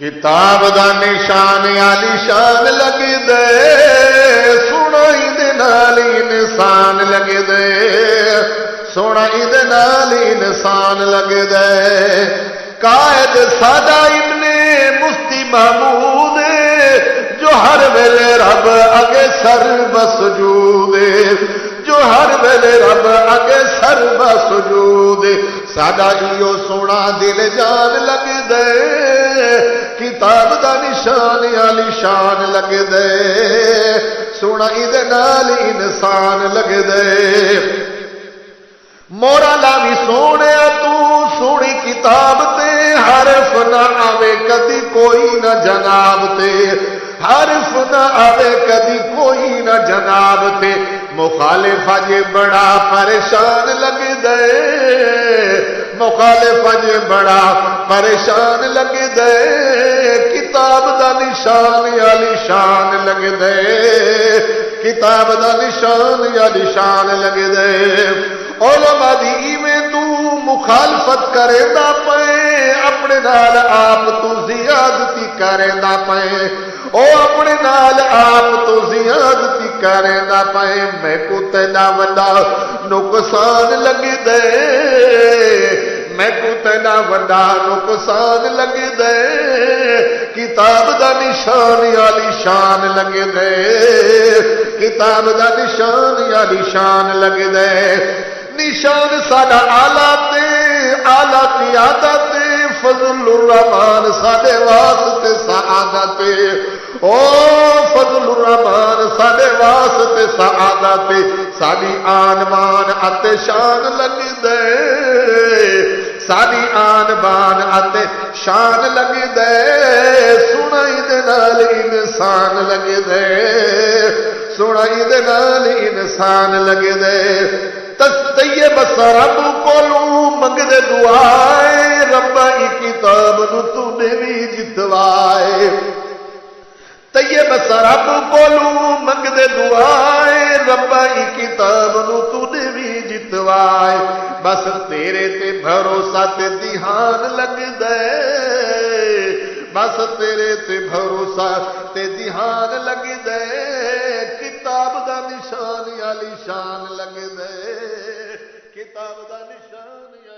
کتاب دا نشان عالی شان لگ دے سنائی دے نال انسان لگ دے سنائی دے نال انسان لگ دے قائد سادہ ابن مفتی محمود جو ہر ویلے رب اگے سر بسجود جو ہر ویلے رب اگے سر بسجود سادہ ایو سونا دل جان لگ دے کتاب دا نشان عالی شان لگ دے سونا ایدے نال انسان لگ دے مورا لاوی سونے تو سونی کتاب تے حرف نہ آوے کدی کوئی نہ جناب تے حرف نہ آوے کدی کوئی نہ جناب تے مخالف جے بڑا پریشان لگ دے مخالف جے بڑا پریشان لگ دے کتاب دا نشان عالی شان لگ دے کتاب دا نشان عالی شان لگ دے علماء دی میں تو مخالفت کرے دا پے اپنے نال آپ تو زیادتی کرے دا پے او اپنے نال آپ تو زیادتی کرے دا پے میں کو تینا وڈا نقصان لگ دے میں کو تینا وڈا نقصان لگ دے کتاب دا نشان عالی شان لگ دے کتاب دا نشان عالی شان لگ دے نشان ساڈا آلہ قیادت فضل الرحمان ساڈے واسطے سعادت او فضل الرحمان ساڈے واسطے سعادت ساڈی آن بان اتے شان لگ دے ساڈی آن بان اتے شان لگ دے سنائی دے نال انسان لگ دے سنائی دے نال انسان لگ دے طیب رب کولو منگ دے دعائے ربا ای کتاب نو تو نے بھی جتوائے طیب رب کولو منگ دے دعائے ربا ای کتاب نو تو نے بھی جتوائے بس تیرے تے بھروسہ تے دھیان لگ دے بس تیرے تے بھروسہ تے دھیان لگ دے کتاب دا نشان عالی شان لگ دے کتاب دا نشان